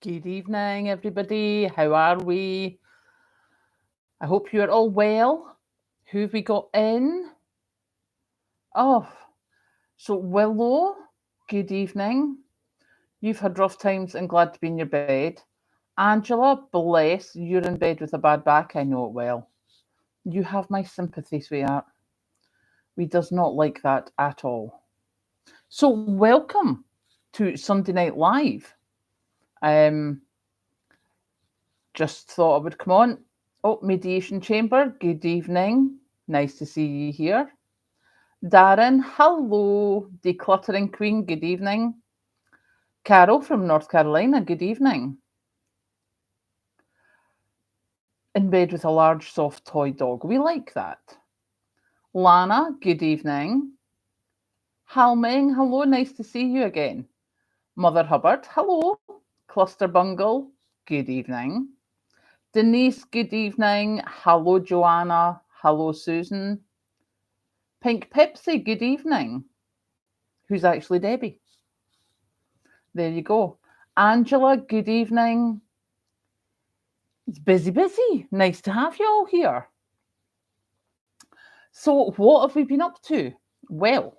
Good evening, everybody. How are we? I hope you're all well. Who have we got in? Oh, so Willow, good evening. You've had rough times and glad to be in your bed. Angela, bless, you're in bed with a bad back. I know it well. You have my sympathy, sweetheart. We does not like that at all. So welcome to Sunday Night Live. Um, just thought I would come on. Oh, Mediation Chamber, good evening. Nice to see you here. Darren, hello. Decluttering Queen, good evening. Carol from North Carolina, good evening. In bed with a large soft toy dog. We like that. Lana, good evening. Hal Meng, hello. Nice to see you again. Mother Hubbard, hello. Cluster Bungle, good evening. Denise, good evening. Hello, Joanna. Hello, Susan. Pink Pepsi, good evening. Who's actually Debbie? There you go. Angela, good evening. It's busy. Nice to have you all here. So, what have we been up to? Well,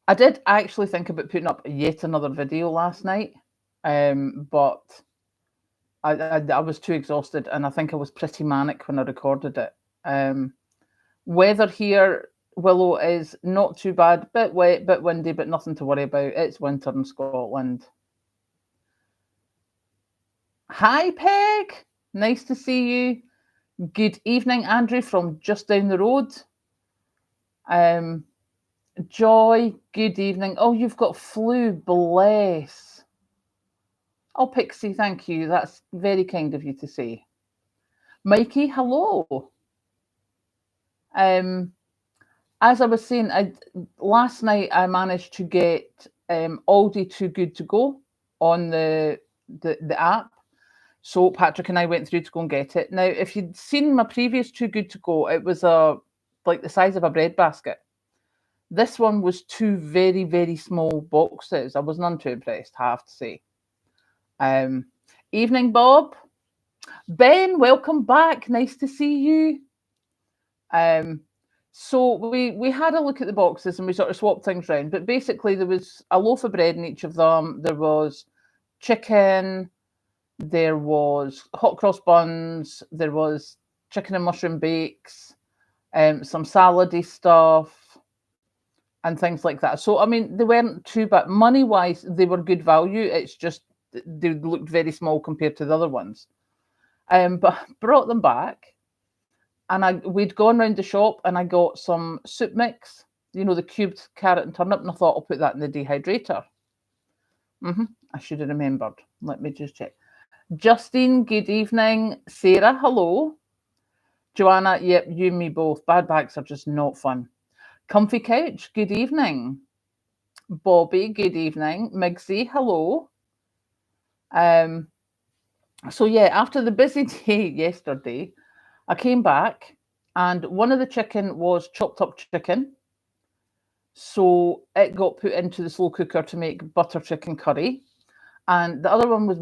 I did actually think about putting up yet another video last night, but I was too exhausted, and I think I was pretty manic when I recorded it. Weather here, Willow, is not too bad. Bit wet, bit windy, but nothing to worry about. It's winter in Scotland. Hi, Peg. Nice to see you. Good evening, Andrew, from just down the road. Joy, good evening. Oh, you've got flu, bless. Oh, Pixie, thank you. That's very kind of you to say. Mikey, hello. As I was saying, last night I managed to get Aldi Too Good to Go on the app. So Patrick and I went through to go and get it. Now, if you'd seen my previous Too Good to Go, it was like the size of a bread basket. This one was two very small boxes. I was none too impressed, I have to say. Evening, Bob. Ben, welcome back. Nice to see you. So we had a look at the boxes and we sort of swapped things around. But basically, there was a loaf of bread in each of them. There was chicken. There was hot cross buns. There was chicken and mushroom bakes. Some salady stuff. And things like that. So, I mean, they weren't too bad. Money-wise, they were good value. It's just they looked very small compared to the other ones. But brought them back, and we'd gone round the shop, and I got some soup mix, the cubed carrot and turnip, and I thought I'll put that in the dehydrator. I should have remembered. Let me just check. Justine, good evening. Sarah, hello. Joanna, yep, you and me both. Bad backs are just not fun. Comfy Couch, good evening. Bobby, good evening. Migsy, hello. So yeah, after the busy day yesterday, I came back and one of the chicken was chopped up chicken. So it got put into the slow cooker to make butter chicken curry. And the other one was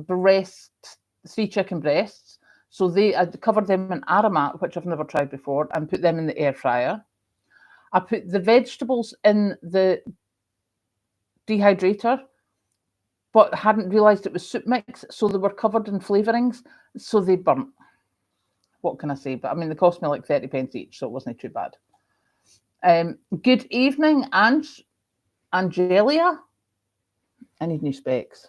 three chicken breasts. So I'd covered them in aromat, which I've never tried before, and put them in the air fryer. I put the vegetables in the dehydrator, but hadn't realised it was soup mix, so they were covered in flavourings, so they burnt. What can I say? But I mean, they cost me like 30 pence each, so it wasn't too bad. Good evening, Angelia. I need new specs.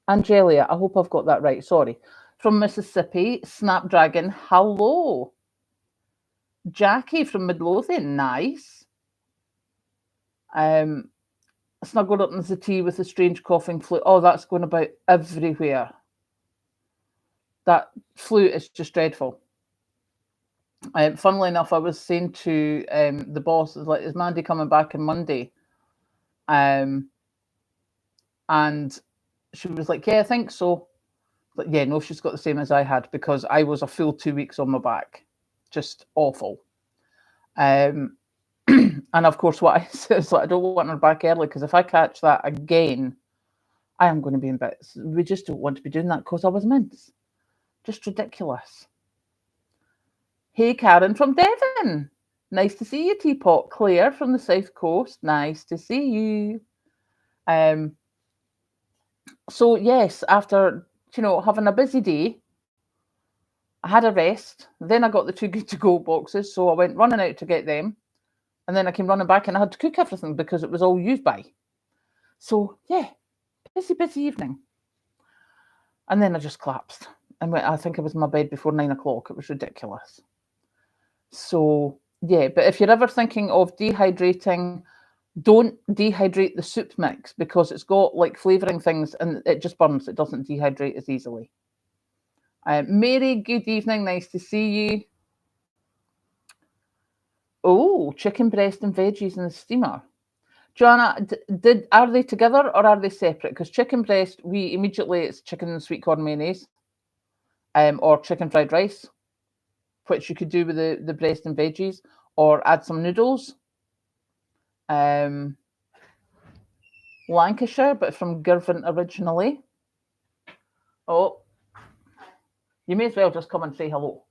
Angelia, I hope I've got that right. Sorry. From Mississippi, Snapdragon, hello. Jackie from Midlothian, nice. Snuggled up in the tea with a strange coughing flu. Oh, that's going about everywhere. That flu is just dreadful. Funnily enough, I was saying to the boss, like, is Mandy coming back on Monday? And she was like, yeah, I think so. But yeah, no, she's got the same as I had because I was a full 2 weeks on my back. Just awful. And of course, what I said is like, I don't want her back early because if I catch that again, I am going to be in bits. We just don't want to be doing that because I was mince. Just ridiculous. Hey, Karen from Devon. Nice to see you, Teapot. Claire from the South Coast. Nice to see you. So yes, after having a busy day, I had a rest. Then I got the Too Good to Go boxes, so I went running out to get them, and then I came running back and I had to cook everything because it was all used by. So yeah, busy evening. And then I just collapsed and I think I was in my bed before 9 o'clock. It was ridiculous. So yeah, but if you're ever thinking of dehydrating, don't dehydrate the soup mix because it's got like flavouring things and it just burns. It doesn't dehydrate as easily. Mary, good evening. Nice to see you. Oh, chicken breast and veggies in the steamer. Joanna, are they together or are they separate? Because chicken breast, we immediately, it's chicken and sweet corn mayonnaise, or chicken fried rice, which you could do with the breast and veggies, or add some noodles. Lancashire, but from Girvan originally. Oh, you may as well just come and say hello,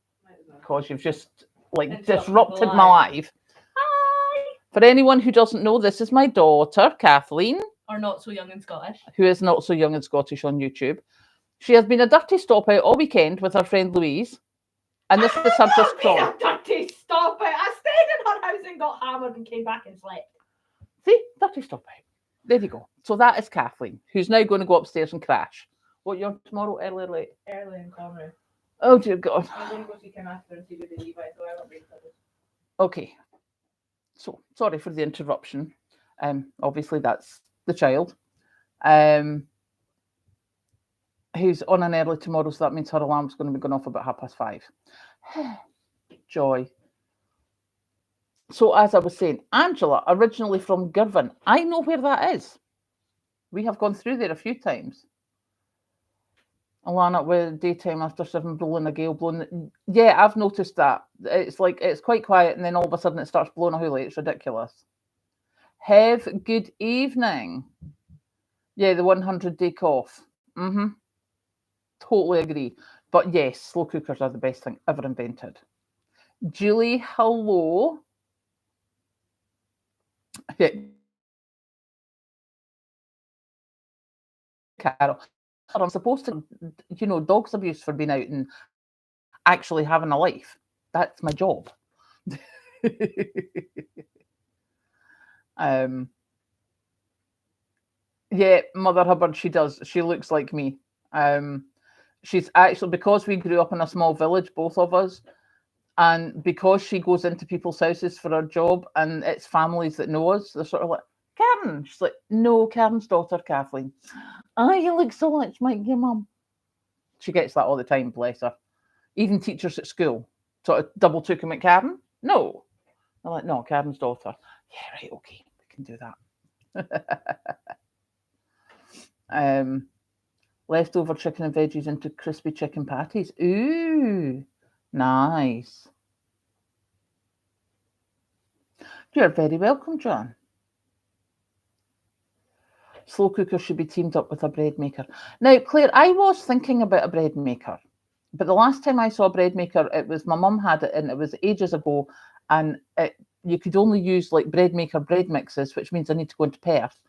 because you've just disrupted my life. Hi. For anyone who doesn't know, this is my daughter, Kathleen. Or Not So Young and Scottish. Who is Not So Young and Scottish on YouTube. She has been a dirty stop out all weekend with her friend Louise. And this is her just crawl. A dirty stop out. I stayed in her house and got hammered and came back and slept. See, dirty stop out. There you go. So that is Kathleen, who's now going to go upstairs and crash. What, you're tomorrow, early or late? Early in Conroy. Oh, dear God. I'm going to go see Kim after and see who the Levi, so I won't be excited. Okay. So, sorry for the interruption. Obviously, that's the child. Who's on an early tomorrow, so that means her alarm's going to be going off about 5:30. Joy. So, as I was saying, Angela, originally from Girvan. I know where that is. We have gone through there a few times. Alana, with daytime after 7 blowing a gale blowing. Yeah, I've noticed that. It's like it's quite quiet and then all of a sudden it starts blowing a hoolie. It's ridiculous. Have good evening. Yeah, the 100-day cough. Totally agree. But yes, slow cookers are the best thing ever invented. Julie, hello. Yeah. Carol, I'm supposed to, dogs abuse for being out and actually having a life. That's my job. Yeah, Mother Hubbard, she does. She looks like me. She's actually, because we grew up in a small village, both of us, and because she goes into people's houses for her job and it's families that know us, they're sort of like, Karen. She's like, no, Karen's daughter, Kathleen. Oh, you look so much like your mum. She gets that all the time, bless her. Even teachers at school sort of double took him at Karen. No. They're like, no, Karen's daughter. Yeah, right, okay, we can do that. Leftover chicken and veggies into crispy chicken patties. Ooh, nice. You're very welcome, John. Slow cooker should be teamed up with a bread maker. Now, Claire, I was thinking about a bread maker, but the last time I saw a bread maker, it was my mum had it, and it was ages ago, and you could only use like bread maker bread mixes, which means I need to go into Perth.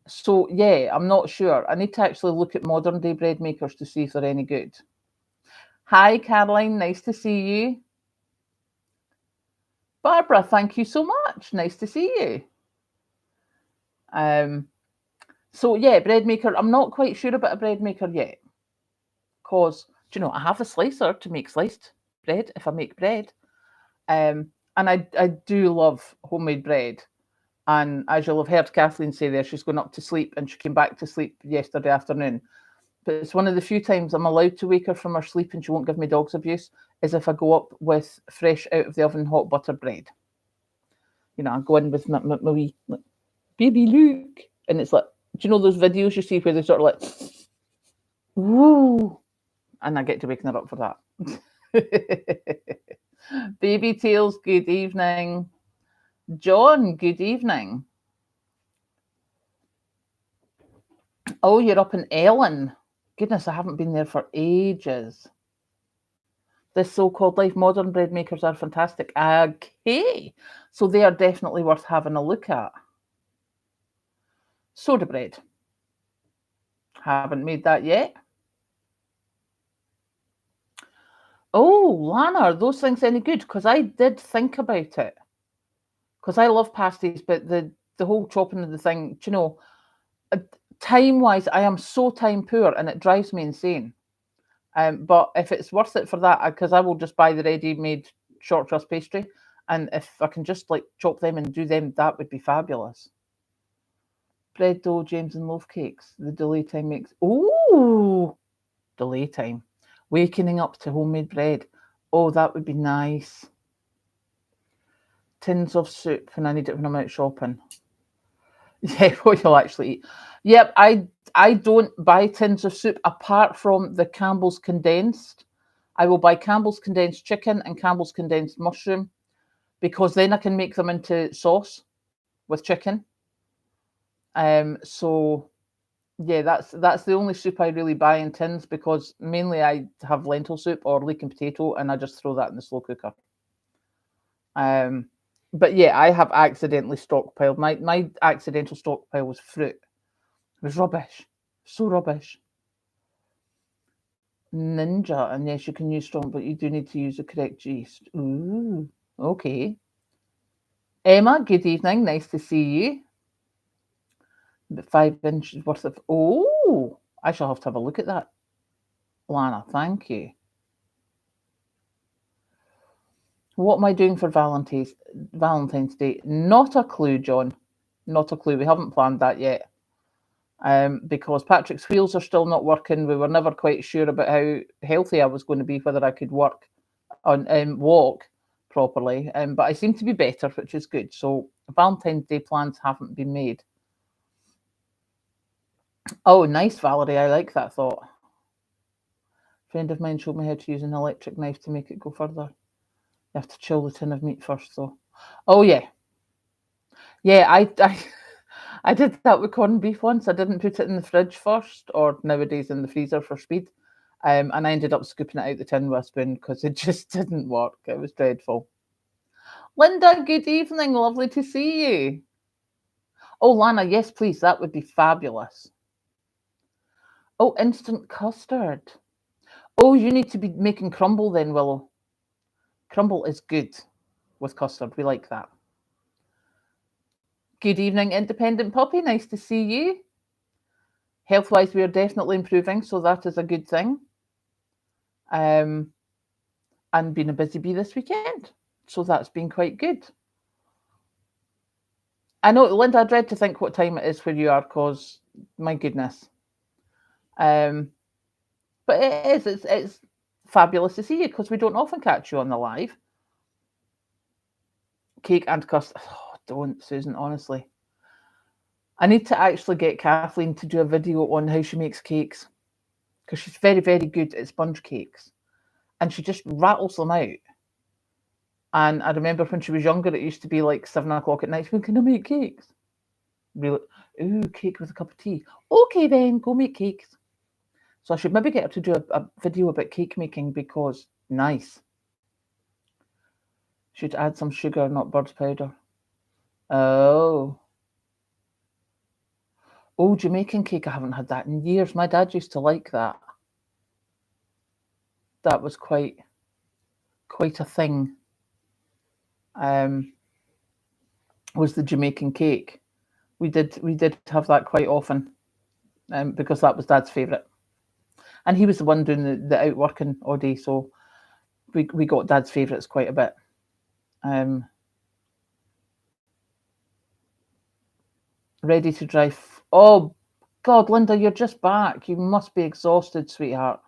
So yeah, I'm not sure. I need to actually look at modern day bread makers to see if they're any good. Hi, Caroline. Nice to see you. Barbara, thank you so much. Nice to see you. So yeah, bread maker. I'm not quite sure about a bread maker yet, because I have a slicer to make sliced bread if I make bread, and I do love homemade bread. And as you'll have heard Kathleen say there, she's going up to sleep, and she came back to sleep yesterday afternoon. But it's one of the few times I'm allowed to wake her from her sleep and she won't give me dog's abuse, is if I go up with fresh out of the oven hot butter bread. I go in with my wee, like, baby Luke, and it's like, do you know those videos you see where they sort of like, woo, and I get to waking her up for that. Baby Tails, good evening. John, good evening. Oh, you're up in Ellen. Goodness, I haven't been there for ages. This so-called life, modern bread makers are fantastic. Okay, so they are definitely worth having a look at. Soda bread. Haven't made that yet. Oh, Lana, are those things any good? Because I did think about it. Because I love pasties, but the whole chopping of the thing, do you know, time-wise, I am so time poor and it drives me insane. But if it's worth it for that, because I will just buy the ready-made short crust pastry, and if I can just like chop them and do them, that would be fabulous. Bread dough, James and loaf cakes. The delay time makes. Ooh, delay time. Wakening up to homemade bread. Oh, that would be nice. Tins of soup, and I need it when I'm out shopping. Yeah, what you'll actually eat. Yep, I don't buy tins of soup apart from the Campbell's condensed. I will buy Campbell's condensed chicken and Campbell's condensed mushroom, because then I can make them into sauce with chicken. So yeah, that's the only soup I really buy in tins, because mainly I have lentil soup or leek and potato, and I just throw that in the slow cooker. But yeah, I have accidentally stockpiled. My accidental stockpile was fruit. It was rubbish. So rubbish. Ninja, and yes, you can use strong, but you do need to use the correct yeast. Ooh, okay. Emma, good evening. Nice to see you. 5 inches worth of. Oh, I shall have to have a look at that. Lana, thank you. What am I doing for Valentine's Day? Not a clue, John. Not a clue. We haven't planned that yet. Because Patrick's wheels are still not working. We were never quite sure about how healthy I was going to be, whether I could walk properly. But I seem to be better, which is good. So Valentine's Day plans haven't been made. Oh, nice, Valerie. I like that thought. A friend of mine showed me how to use an electric knife to make it go further. You have to chill the tin of meat first, though. Oh, yeah. Yeah, I did that with corned beef once. I didn't put it in the fridge first, or nowadays in the freezer for speed. And I ended up scooping it out the tin with a spoon because it just didn't work. It was dreadful. Linda, good evening. Lovely to see you. Oh, Lana, yes, please. That would be fabulous. Oh, instant custard. Oh, you need to be making crumble then, Willow. Crumble is good with custard. We like that. Good evening, Independent Puppy. Nice to see you. Health-wise, we are definitely improving, so that is a good thing. And been a busy bee this weekend, so that's been quite good. I know, Linda, I dread to think what time it is where you are, because my goodness. But it's fabulous to see you, because we don't often catch you on the live. Cake and custard. Oh, don't, Susan, honestly. I need to actually get Kathleen to do a video on how she makes cakes, because she's very, very good at sponge cakes, and she just rattles them out. And I remember when she was younger, it used to be like 7 o'clock at night. When can I make cakes? Really? Ooh, cake with a cup of tea. Okay, then go make cakes. So I should maybe get her to do a video about cake making, because nice. Should add some sugar, not bird's powder. Oh, Jamaican cake. I haven't had that in years. My dad used to like that. That was quite a thing. Was the Jamaican cake. We did have that quite often, because that was Dad's favourite, and he was the one doing the out working all day, so we got Dad's favourites quite a bit. Ready to drive. Oh God, Linda, you're just back. You must be exhausted, sweetheart.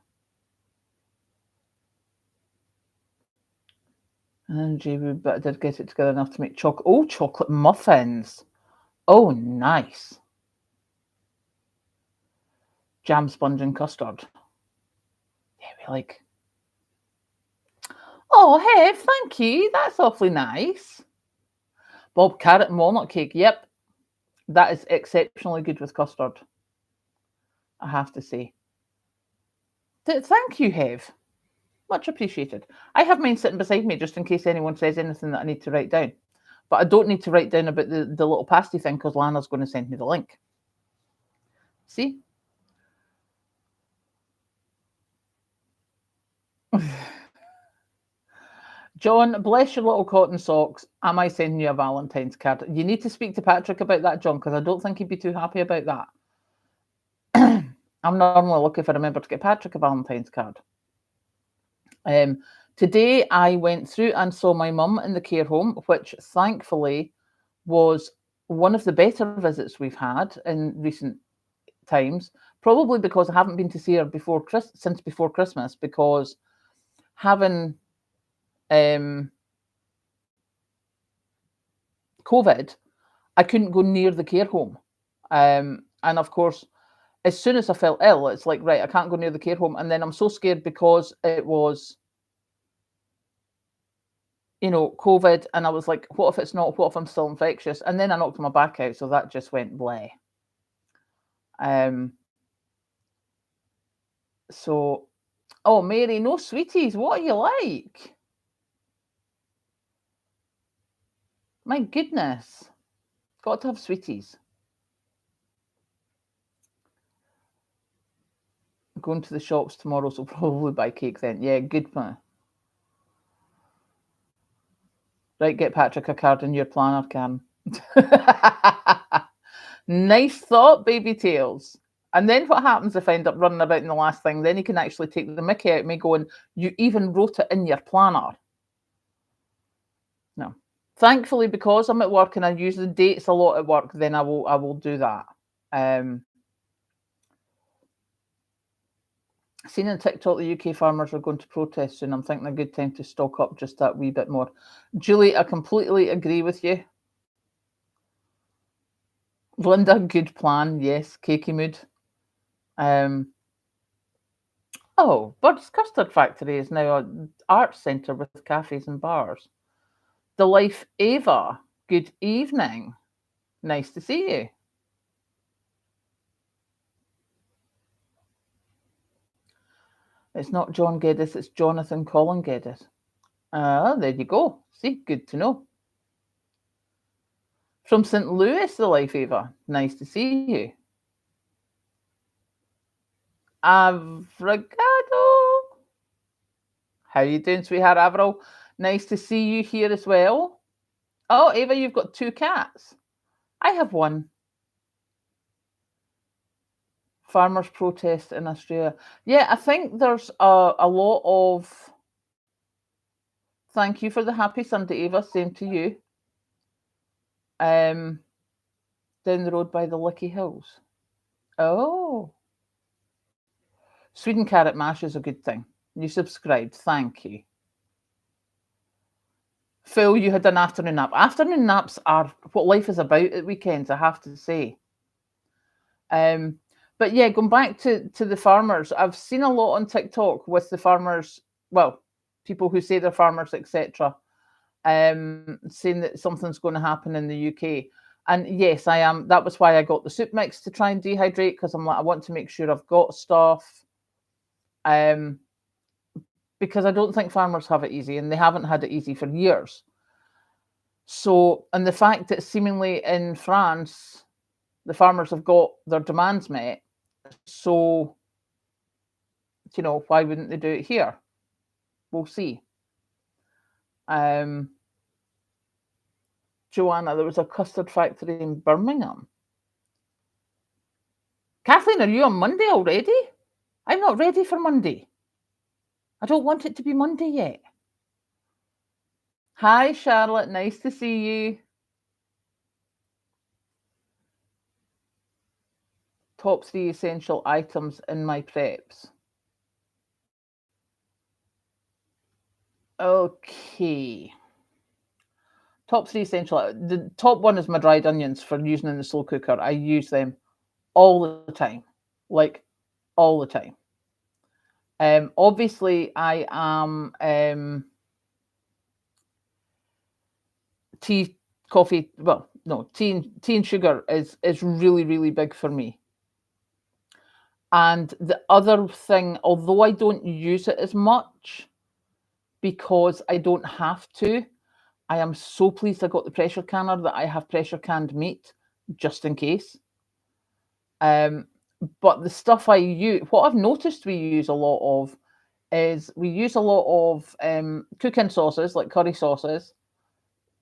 And but I did get it together enough to make chocolate muffins. Oh, nice. Jam, sponge, and custard. Yeah, we like. Oh, hey, thank you. That's awfully nice. Bob, carrot and walnut cake. Yep, that is exceptionally good with custard. I have to say. Thank you, Hev. Much appreciated. I have mine sitting beside me just in case anyone says anything that I need to write down. But I don't need to write down about the little pasty thing because Lana's going to send me the link. See? John, bless your little cotton socks. Am I sending you a Valentine's card? You need to speak to Patrick about that, John, because I don't think he'd be too happy about that. I'm normally lucky if I remember to get Patrick a Valentine's card. Today, I went through and saw my mum in the care home, which thankfully was one of the better visits we've had in recent times, probably because I haven't been to see her since before Christmas, because having COVID, I couldn't go near the care home. And of course, as soon as I felt ill, it's like, right, I can't go near the care home. And then I'm so scared because it was, COVID. And I was like, what if it's not? What if I'm still infectious? And then I knocked my back out. So that just went bleh. So, oh, Mary, no sweeties. What are you like? My goodness. Got to have sweeties. Going to the shops tomorrow, so probably buy cake then. Yeah, good man. Right, get Patrick a card in your planner, Karen. Nice thought, baby tails. And then what happens if I end up running about in the last thing? Then you can actually take the mickey out of me going, you even wrote it in your planner. No. Thankfully, because I'm at work and I use the dates a lot at work, then I will do that. Seen on TikTok, the UK farmers are going to protest soon. I'm thinking a good time to stock up just that wee bit more. Julie, I completely agree with you. Linda, good plan. Yes, cakey mood. Oh, Bird's Custard Factory is now an arts centre with cafes and bars. The Life Ava, good evening. Nice to see you. It's not John Geddes, it's Jonathan Colin Geddes. There you go. See, good to know. From St. Louis, the Life Ava. Nice to see you. Avrigado. How you doing, sweetheart Avril? Nice to see you here as well. Oh, Ava, you've got 2 cats. I have 1. Farmers protest in Australia. Yeah, I think there's a lot of... Thank you for the happy Sunday, Ava. Same to you. Down the road by the Licky Hills. Oh. Sweden carrot mash is a good thing. You subscribed. Thank you. Phil, you had an afternoon nap. Afternoon naps are what life is about at weekends, I have to say. But yeah, going back to the farmers, I've seen a lot on TikTok with the farmers, well, people who say they're farmers, etc., saying that something's going to happen in the UK. And yes, I am. That was why I got the soup mix to try and dehydrate, because I'm like, I want to make sure I've got stuff. Because I don't think farmers have it easy, and they haven't had it easy for years. So, and the fact that seemingly in France, the farmers have got their demands met, so, why wouldn't they do it here? We'll see. Joanna, there was a custard factory in Birmingham. Kathleen, are you on Monday already? I'm not ready for Monday. I don't want it to be Monday yet. Hi, Charlotte. Nice to see you. Top 3 essential items in my preps. Okay. Top 3 essential. The top 1 is my dried onions for using in the slow cooker. I use them all the time. Like, all the time. Obviously, I am tea, coffee. Well, no, tea and sugar is really, really big for me. And the other thing, although I don't use it as much because I don't have to, I am so pleased I got the pressure canner that I have pressure canned meat just in case. But the stuff I use, what I've noticed we use a lot of is we use a lot of cooking sauces like curry sauces,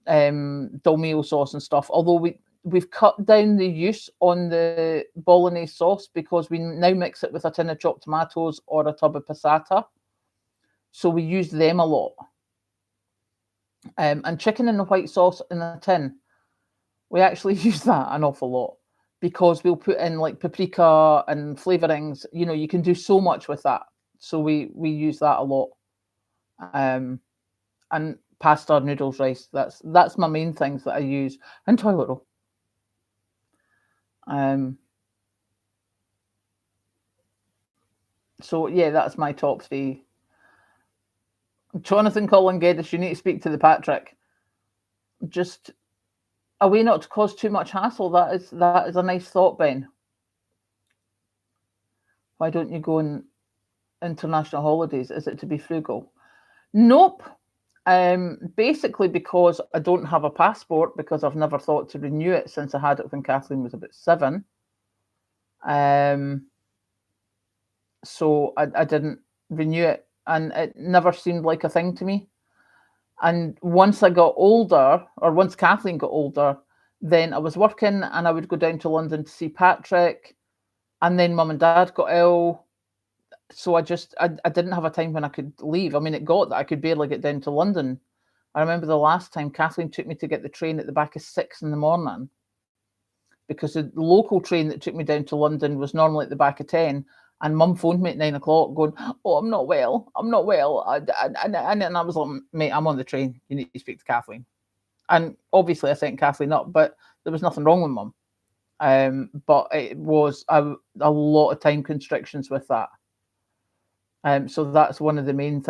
Dolmio sauce and stuff. Although we've cut down the use on the bolognese sauce because we now mix it with a tin of chopped tomatoes or a tub of passata. So we use them a lot. And chicken in the white sauce in a tin, we actually use that an awful lot because we'll put in like paprika and flavorings. You know, you can do so much with that. So we use that a lot. And pasta, noodles, rice. That's my main things that I use. And toilet roll. So yeah, that's my top 3. Jonathan Colin Geddes, you need to speak to the Patrick. Just a way not to cause too much hassle. That is a nice thought, Ben. Why don't you go on international holidays? Is it to be frugal? Nope. Basically because I don't have a passport because I've never thought to renew it since I had it when Kathleen was about 7. So I didn't renew it, and it never seemed like a thing to me. And once I got older, or once Kathleen got older, then I was working and I would go down to London to see Patrick, and then Mum and Dad got ill. So I didn't have a time when I could leave. I mean, it got that I could barely get down to London. I remember the last time Kathleen took me to get the train at the back of 6 in the morning, because the local train that took me down to London was normally at the back of 10. And Mum phoned me at 9 o'clock going, "Oh, I'm not well. I'm not well." And I was like, "Mate, I'm on the train. You need to speak to Kathleen." And obviously I sent Kathleen up, but there was nothing wrong with Mum. But it was a lot of time constrictions with that. So that's one of the main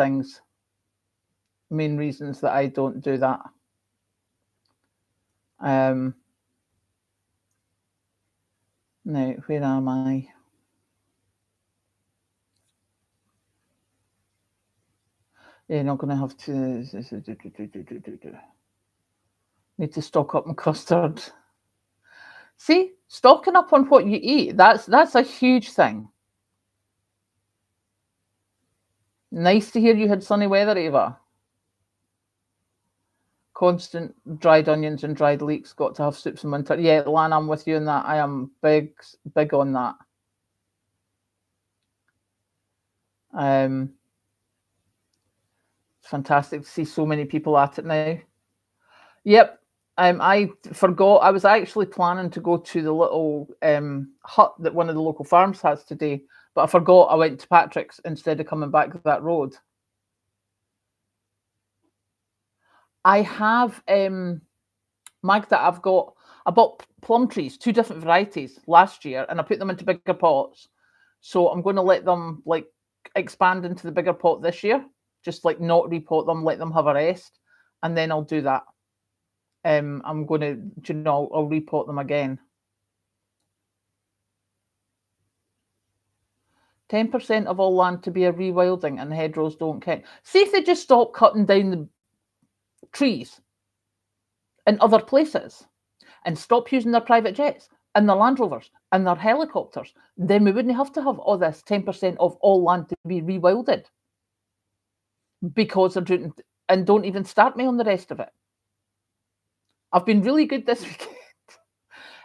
reasons that I don't do that. Now, where am I? You're not going to have to need to stock up on custard. See, stocking up on what you eat, that's a huge thing. Nice to hear you had sunny weather, Ava. Constant dried onions and dried leeks, got to have soups in winter. Yeah, Lan, I'm with you on that. I am big on that. It's fantastic to see so many people at it now. Yep. I forgot. I was actually planning to go to the little hut that one of the local farms has today, but I forgot. I went to Patrick's instead of coming back that road. I have Magda. I bought plum trees, 2 different varieties last year, and I put them into bigger pots. So I'm going to let them like expand into the bigger pot this year. Just like not repot them, let them have a rest, and then I'll do that. I'm going to, I'll repot them again. 10% of all land to be a rewilding and hedgerows don't count. See if they just stop cutting down the trees in other places and stop using their private jets and their Land Rovers and their helicopters, then we wouldn't have to have all this 10% of all land to be rewilded. Because they're doing, and don't even start me on the rest of it. I've been really good this weekend.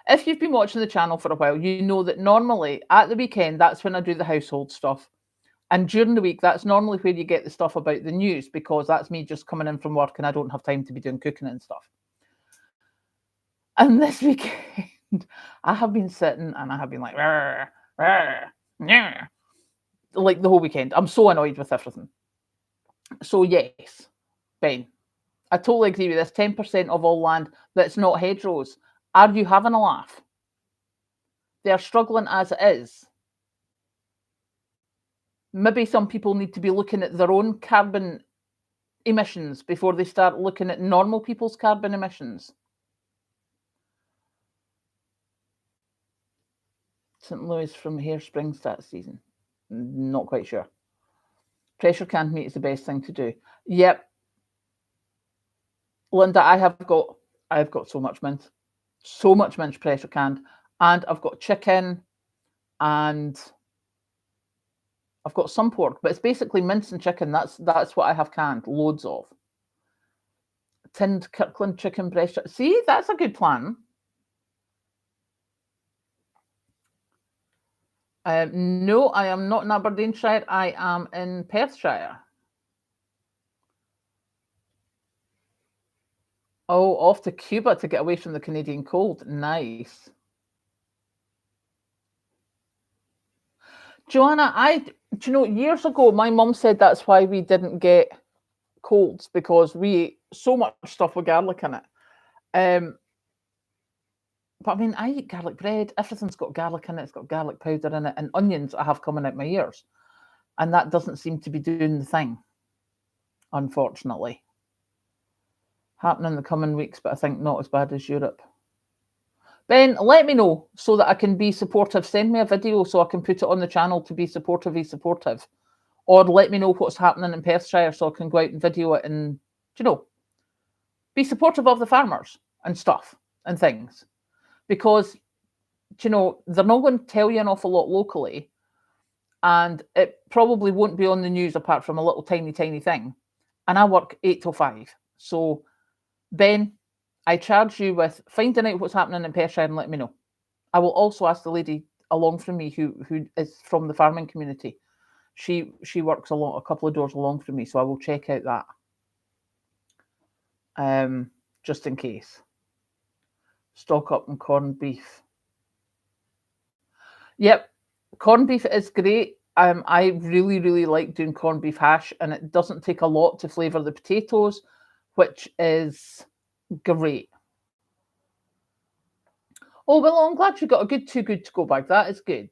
If you've been watching the channel for a while, you know that normally at the weekend, that's when I do the household stuff. And during the week, that's normally where you get the stuff about the news, because that's me just coming in from work and I don't have time to be doing cooking and stuff. And this weekend, I have been sitting and I have been like, rah, rah, rah, like the whole weekend. I'm so annoyed with everything. So yes, Ben, I totally agree with this. 10% of all land that's not hedgerows. Are you having a laugh? They're struggling as it is. Maybe some people need to be looking at their own carbon emissions before they start looking at normal people's carbon emissions. St. Louis from Hairspring start season. Not quite sure. Pressure canned meat is the best thing to do. Yep. Linda, I've got so much mince. So much mince pressure canned. And I've got chicken and I've got some pork, but it's basically mince and chicken. That's what I have canned, loads of. Tinned Kirkland chicken breast. See, that's a good plan. No, I am not in Aberdeenshire. I am in Perthshire. Oh, off to Cuba to get away from the Canadian cold. Nice. Joanna, do you know, years ago, my mum said that's why we didn't get colds, because we ate so much stuff with garlic in it. But I mean, I eat garlic bread. Everything's got garlic in it. It's got garlic powder in it, and onions I have coming out my ears. And that doesn't seem to be doing the thing, unfortunately. Happen in the coming weeks, but I think not as bad as Europe. Ben, let me know so that I can be supportive. Send me a video so I can put it on the channel to be supportive. Or let me know what's happening in Perthshire so I can go out and video it and, you know, be supportive of the farmers and stuff and things. Because, you know, they're not going to tell you an awful lot locally, and it probably won't be on the news apart from a little tiny thing. And I work 8 till 5. So, Ben, I charge you with finding out what's happening in Perthshire and let me know. I will also ask the lady along from me who is from the farming community. She works a couple of doors along from me, so I will check out that. Just in case. Stock up on corned beef. Yep, corned beef is great. I really like doing corned beef hash, and it doesn't take a lot to flavour the potatoes, which is great. Oh, well, I'm glad you got a good Too Good To Go bag. That is good.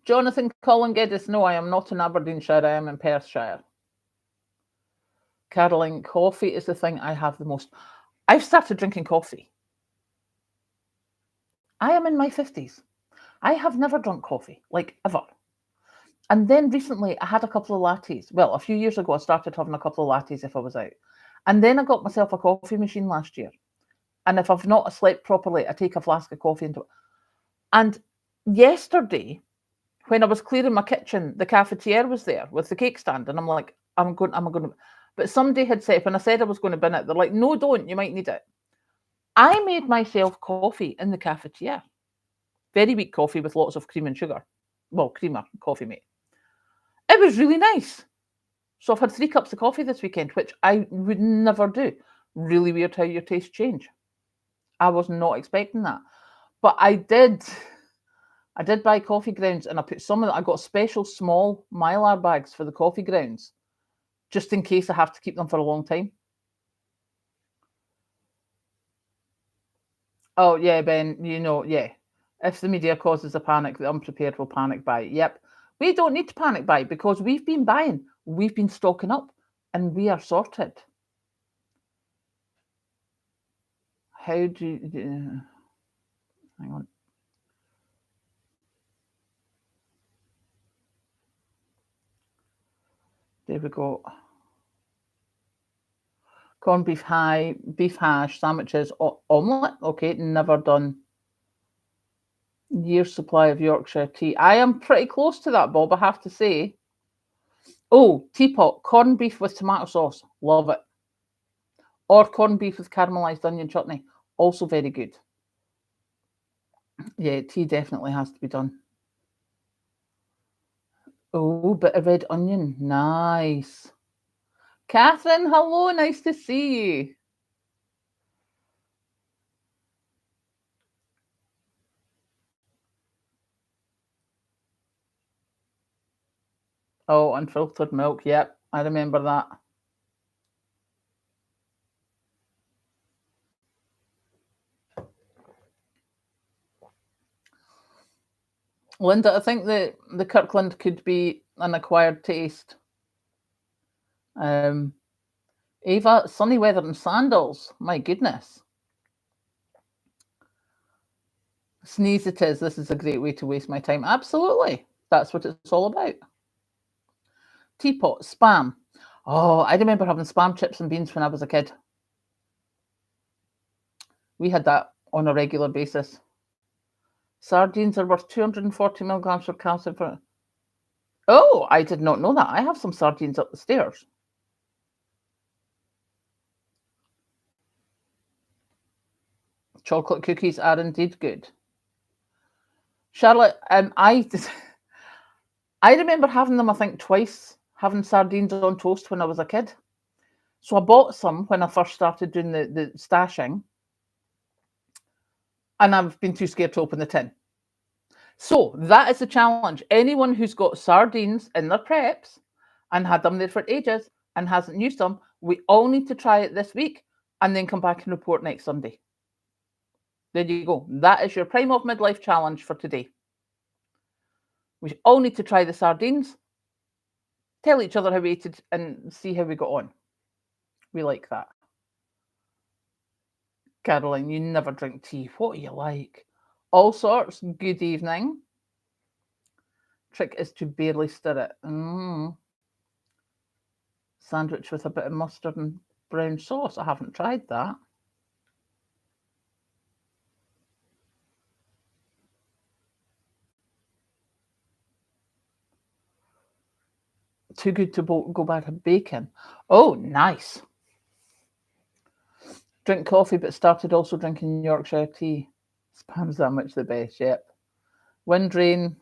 Jonathan Colin Geddes, no, I am not in Aberdeenshire. I am in Perthshire. Caroline, coffee is the thing I have the most. I've started drinking coffee. I am in my 50s. I have never drunk coffee, like ever. And then recently I had a couple of lattes. Well, a few years ago, I started having a couple of lattes if I was out. And then I got myself a coffee machine last year. And if I've not slept properly, I take a flask of coffee into it. And yesterday, when I was clearing my kitchen, the cafetiere was there with the cake stand. And I'm like, I'm going to. But somebody had said, when I said I was going to bin it, they're like, no, don't, you might need it. I made myself coffee in the cafetiere. Very weak coffee with lots of cream and sugar. Well, creamer, coffee mate. It was really nice. So I've had 3 cups of coffee this weekend, which I would never do. Really weird how your tastes change. I was not expecting that. But I did buy coffee grounds, and I put some of that. I got special small Mylar bags for the coffee grounds, just in case I have to keep them for a long time. Oh, yeah, Ben, you know, yeah. If the media causes a panic, the unprepared will panic buy. Yep. We don't need to panic buy because we've been buying. We've been stocking up, and we are sorted. How do you... hang on. There we go. Corned beef high, beef hash, sandwiches, omelette. Okay, never done. Year's supply of Yorkshire tea. I am pretty close to that, Bob, I have to say. Oh, teapot, corned beef with tomato sauce. Love it. Or corned beef with caramelised onion chutney. Also very good. Yeah, tea definitely has to be done. Oh, bit of red onion. Nice. Catherine, hello. Nice to see you. Oh, unfiltered milk. Yep, I remember that. Linda, I think the Kirkland could be an acquired taste. Ava, sunny weather and sandals. My goodness. Sneeze it is. This is a great way to waste my time. Absolutely. That's what it's all about. Teapot, spam. Oh, I remember having spam chips and beans when I was a kid. We had that on a regular basis. Sardines are worth 240 milligrams of calcium for... Oh, I did not know that. I have some sardines up the stairs. Chocolate cookies are indeed good. Charlotte, I remember having them, I think, twice, having sardines on toast when I was a kid. So I bought some when I first started doing the stashing, and I've been too scared to open the tin. So that is the challenge. Anyone who's got sardines in their preps and had them there for ages and hasn't used them, we all need to try it this week and then come back and report next Sunday. There you go. That is your Prime of Midlife challenge for today. We all need to try the sardines, tell each other how we ate it, and see how we got on. We like that. Caroline, you never drink tea. What are you like? All sorts. Good evening. Trick is to barely stir it. Sandwich with a bit of mustard and brown sauce. I haven't tried that. Too good to go back to bacon. Oh, nice. Drink coffee, but started also drinking Yorkshire tea. Spam sandwich the best, yep. Wind, rain.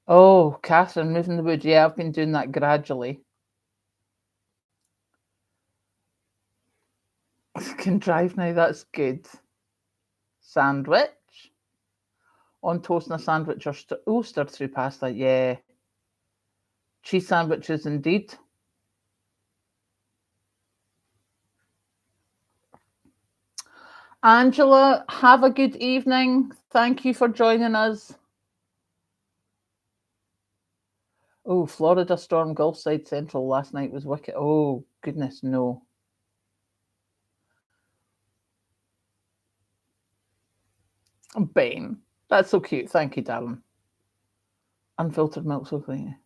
Oh, Catherine, moving the wood. Yeah, I've been doing that gradually. Can drive now, that's good. Sandwich. On toast and a sandwich or stirred through pasta, yeah. Cheese sandwiches indeed. Angela, have a good evening. Thank you for joining us. Oh, Florida storm, Gulfside Central last night was wicked. Oh, goodness, no. Bane, that's so cute. Thank you, darling. Unfiltered milk so clean.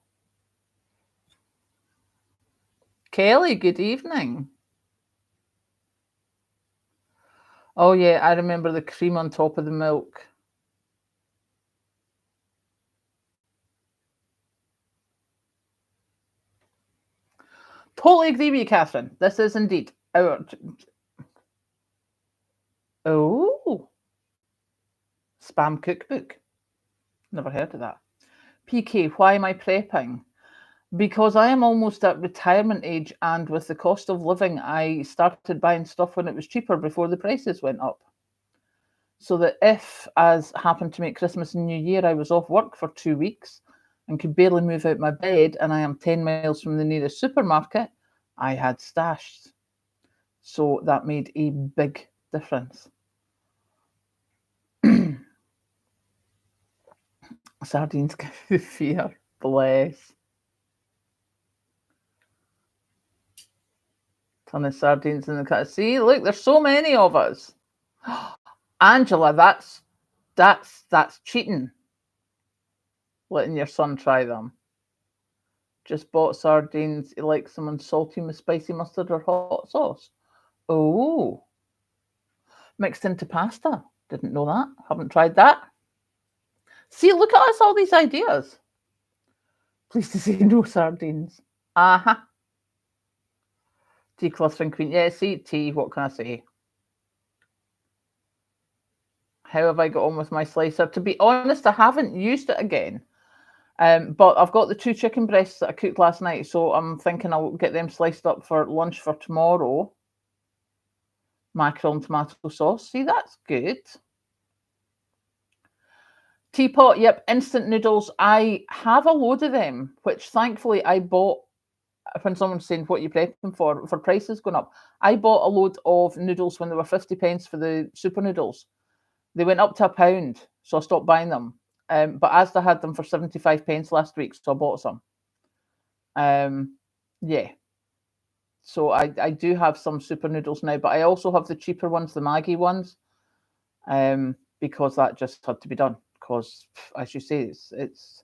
Kelly, good evening. Oh, yeah, I remember the cream on top of the milk. Totally agree with you, Catherine. This is indeed our... Oh. Spam cookbook. Never heard of that. PK, why am I prepping? Because I am almost at retirement age, and with the cost of living, I started buying stuff when it was cheaper before the prices went up. So that if, as happened to me at Christmas and New Year, I was off work for 2 weeks and could barely move out my bed, and I am 10 miles from the nearest supermarket, I had stashed. So that made a big difference. Sardines give you fear. Bless. Ton of sardines in the cut. See, look, there's so many of us. Angela, that's cheating. Letting your son try them. Just bought sardines. You like someone salty with spicy mustard or hot sauce? Oh, mixed into pasta. Didn't know that. Haven't tried that. See, look at us, all these ideas. Pleased to say no sardines. Uh-huh. Decluttering queen. Yeah, see, tea, what can I say? How have I got on with my slicer? To be honest, I haven't used it again. But I've got the 2 chicken breasts that I cooked last night, so I'm thinking I'll get them sliced up for lunch for tomorrow. Mackerel and tomato sauce. See, that's good. Teapot, yep, instant noodles. I have a load of them, which thankfully I bought when someone's saying what you prepping for prices going up. I bought a load of noodles when they were 50 pence for the super noodles. They went up to £1, so I stopped buying them. But Asda had them for 75 pence last week, so I bought some. Yeah. So I do have some super noodles now, but I also have the cheaper ones, the Maggi ones. because that just had to be done. Because, as you say, it's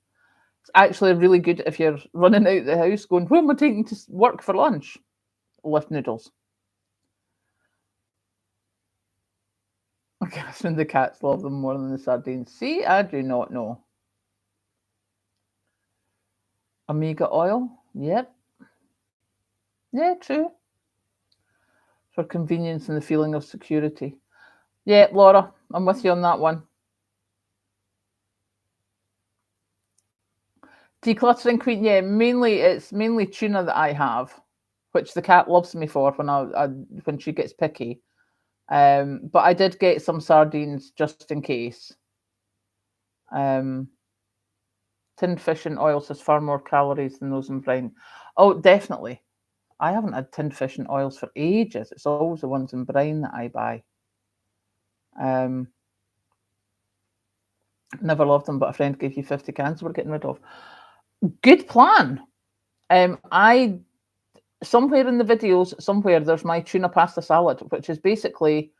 actually really good if you're running out the house going, where am I taking to work for lunch? Lift noodles. Catherine, the cats love them more than the sardines. See, I do not know. Omega oil. Yep. Yeah, true. For convenience and the feeling of security. Yeah, Laura, I'm with you on that one. Decluttering queen. Yeah, it's mainly tuna that I have, which the cat loves me for when she gets picky. But I did get some sardines just in case. Tinned fish in oils has far more calories than those in brine. Oh, definitely. I haven't had tinned fish in oils for ages. It's always the ones in brine that I buy. Never loved them, but a friend gave you 50 cans we're getting rid of. Good plan. I somewhere in the videos, there's my tuna pasta salad, which is basically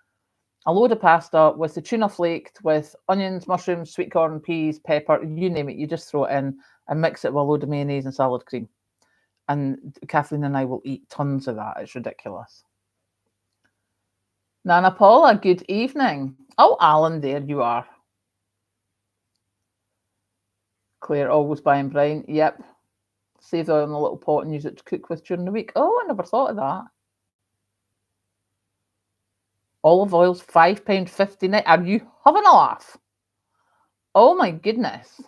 a load of pasta with the tuna flaked with onions, mushrooms, sweet corn, peas, pepper, you name it. You just throw it in and mix it with a load of mayonnaise and salad cream. And Kathleen and I will eat tons of that. It's ridiculous. Nana Paula, good evening. Oh, Alan, there you are. Claire, always buying brine. Yep. Save the oil in a little pot and use it to cook with during the week. Oh, I never thought of that. Olive oil's £5.59. Are you having a laugh? Oh my goodness.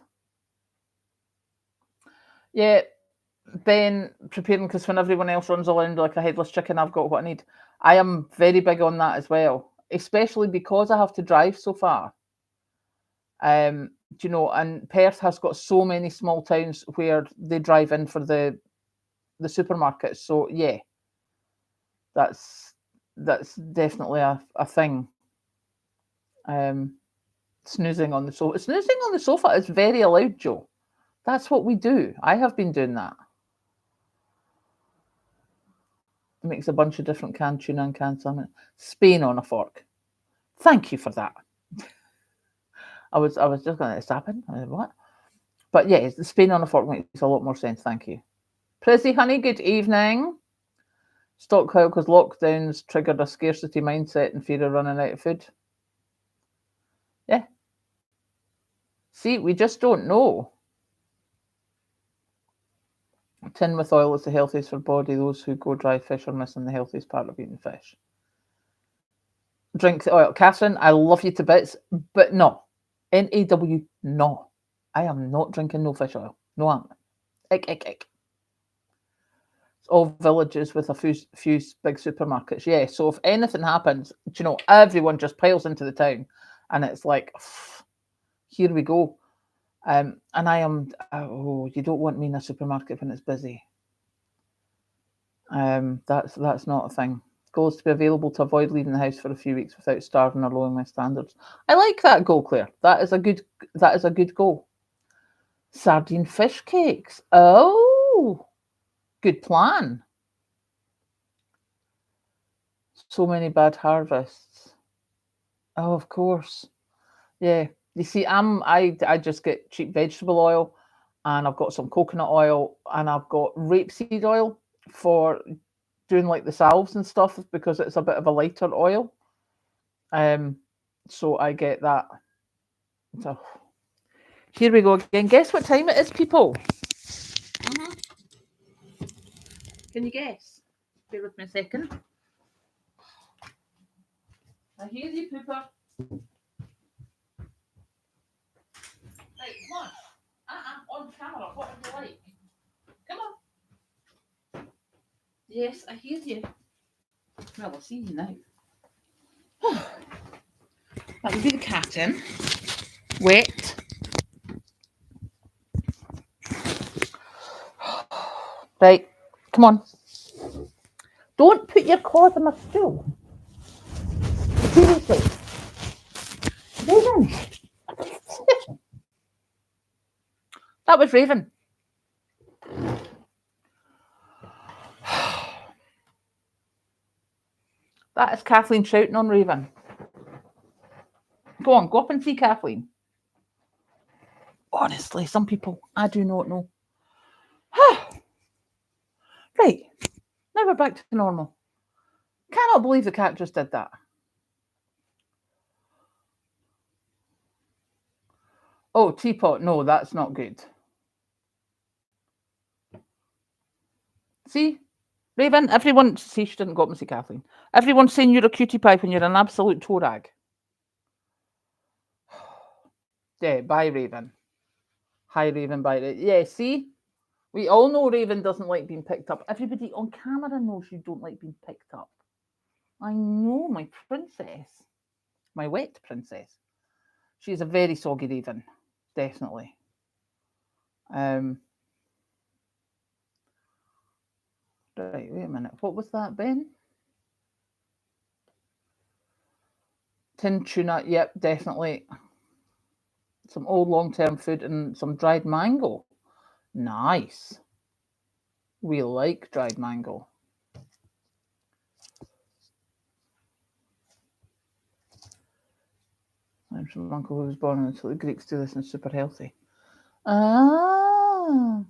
Yeah, Ben preparing because when everyone else runs around like a headless chicken, I've got what I need. I am very big on that as well, especially because I have to drive so far. And Perth has got so many small towns where they drive in for the supermarkets. So yeah, that's definitely a thing. Snoozing on the sofa. Snoozing on the sofa is very allowed, Joe. That's what we do. I have been doing that. It makes a bunch of different canned tuna and canned salmon. Spain on a fork. Thank you for that. I was just going to stop it. What? But yeah, the Spain on a fork makes a lot more sense. Thank you. Prissy Honey, good evening. Stockpile because lockdowns triggered a scarcity mindset and fear of running out of food. Yeah. See, we just don't know. Tin with oil is the healthiest for body. Those who go dry fish are missing the healthiest part of eating fish. Drink the oil. Catherine, I love you to bits, but no. NAW, no. I am not drinking no fish oil. No, I'm. Ick. It's all villages with a few big supermarkets. Yeah, so if anything happens, everyone just piles into the town and it's like, here we go. And I am, you don't want me in a supermarket when it's busy. That's not a thing. Goal is to be available to avoid leaving the house for a few weeks without starving or lowering my standards. I like that goal, Claire. That is a good goal. Sardine fish cakes. Oh, good plan. So many bad harvests. Oh, of course. Yeah. You see, I just get cheap vegetable oil, and I've got some coconut oil, and I've got rapeseed oil for doing like the salves and stuff because it's a bit of a lighter oil. So I get that. So here we go again. Guess what time it is, people? Can you guess? Bear with me a second. I hear you, Pooper. Right, come on. On camera. What would you like? Come on. Yes, I hear you. Well, I'll see you now. That would be the cat in. Wet. Right, come on. Don't put your claws on my stool. Seriously. Raven. That was Raven. That is Kathleen shouting on Raven. Go on, go up and see Kathleen. Honestly, some people, I do not know. Right, now we're back to normal. Cannot believe the cat just did that. Oh, teapot. No, that's not good. See? Raven, everyone, see, she didn't go up and see Kathleen. Everyone's saying you're a cutie pie when you're an absolute toe rag. Yeah, bye, Raven. Hi, Raven, bye. Yeah, see? We all know Raven doesn't like being picked up. Everybody on camera knows you don't like being picked up. I know, my princess. My wet princess. She's a very soggy Raven. Definitely. Right, wait a minute. What was that, Ben? Tin tuna, yep, definitely. Some old long-term food and some dried mango. Nice. We like dried mango. I'm from uncle who was born until the Greeks do this and super healthy. Ah.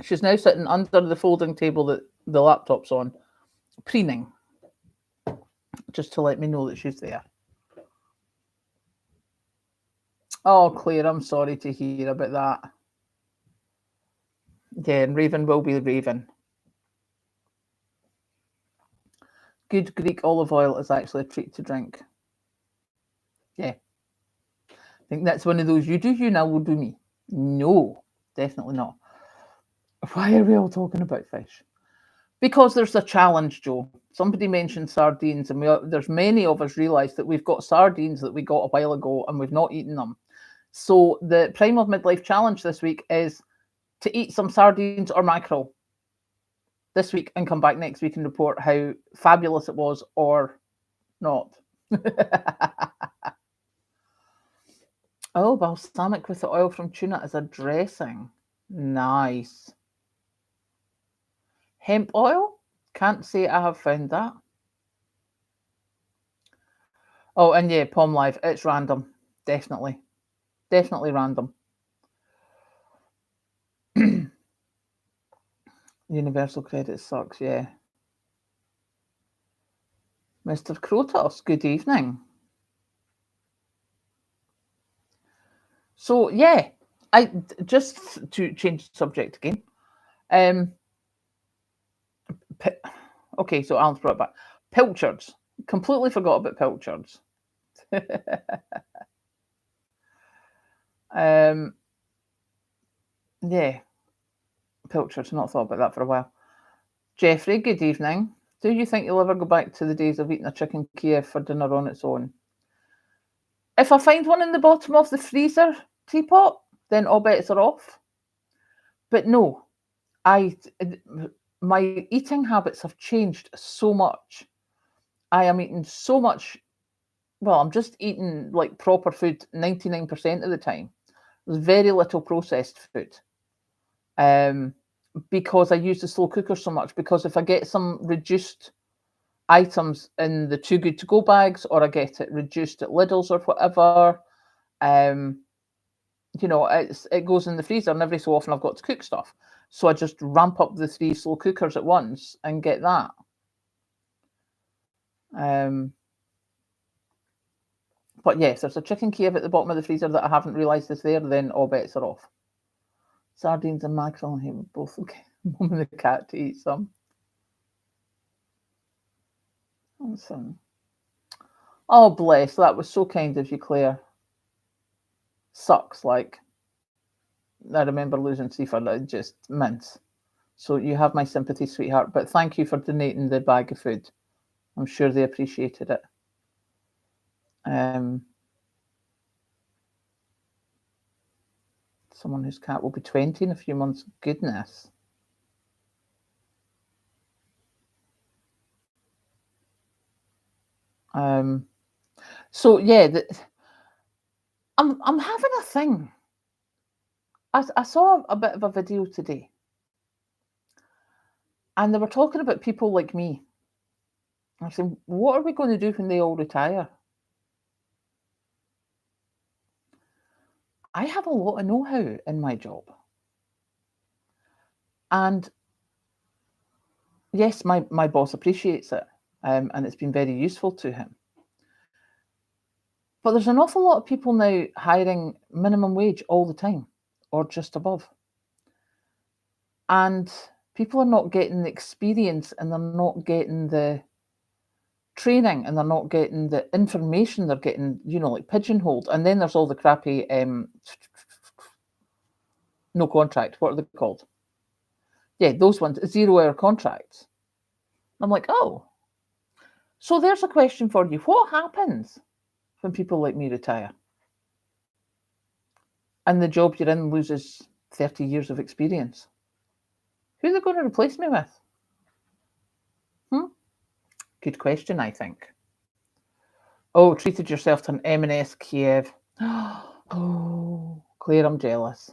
She's now sitting under the folding table that the laptop's on, preening, just to let me know that she's there. Oh, Claire, I'm sorry to hear about that. Yeah, and Raven will be Raven. Good Greek olive oil is actually a treat to drink. Yeah. I think that's one of those, you do you, now will do me. No, definitely not. Why are we all talking about fish? Because there's a challenge, Joe. Somebody mentioned sardines, and there's many of us realise that we've got sardines that we got a while ago and we've not eaten them. So the Prime of Midlife challenge this week is to eat some sardines or mackerel this week and come back next week and report how fabulous it was or not. Oh, balsamic with the oil from tuna as a dressing. Nice. Hemp oil? Can't say I have found that. Oh, and yeah, Palm Live. It's random. Definitely. Definitely random. Universal credit sucks, yeah. Mr. Krotos, good evening. So, yeah, I just to change the subject again. Okay, so Alan's brought it back. Pilchards. Completely forgot about pilchards. Yeah, pilchards. Not thought about that for a while. Jeffrey, good evening. Do you think you'll ever go back to the days of eating a chicken Kiev for dinner on its own? If I find one in the bottom of the freezer teapot, then all bets are off. But no, my eating habits have changed so much. I am eating so much. Well, I'm just eating like proper food 99% of the time. There's very little processed food. Because I use the slow cooker so much. Because if I get some reduced items in the Too Good To Go bags, or I get it reduced at Lidl's or whatever, you know, it goes in the freezer, and every so often I've got to cook stuff. So I just ramp up the 3 slow cookers at once and get that. But yes, there's a chicken Kiev at the bottom of the freezer that I haven't realised is there, then all bets are off. Sardines and mackerel, here, both okay. Mum and the cat to eat some. Awesome. Oh, bless. That was so kind of you, Claire. Sucks, like. I remember losing Seaford, it just mince. So you have my sympathy, sweetheart. But thank you for donating the bag of food. I'm sure they appreciated it. Someone whose cat will be 20 in a few months. Goodness. So yeah, I'm having a thing. I saw a bit of a video today, and they were talking about people like me I said, what are we going to do when they all retire? I have a lot of know-how in my job. And yes, my boss appreciates it, and it's been very useful to him. But there's an awful lot of people now hiring minimum wage all the time, or just above. And people are not getting the experience, and they're not getting the training, and they're not getting the information. They're getting, like pigeonholed. And then there's all the crappy no contract. What are they called? Yeah, those ones, 0-hour contracts. I'm like, oh. So there's a question for you. What happens when people like me retire? And the job you're in loses 30 years of experience. Who are they going to replace me with? Good question, I think. Oh, treated yourself to an M&S Kiev. Oh, Claire, I'm jealous.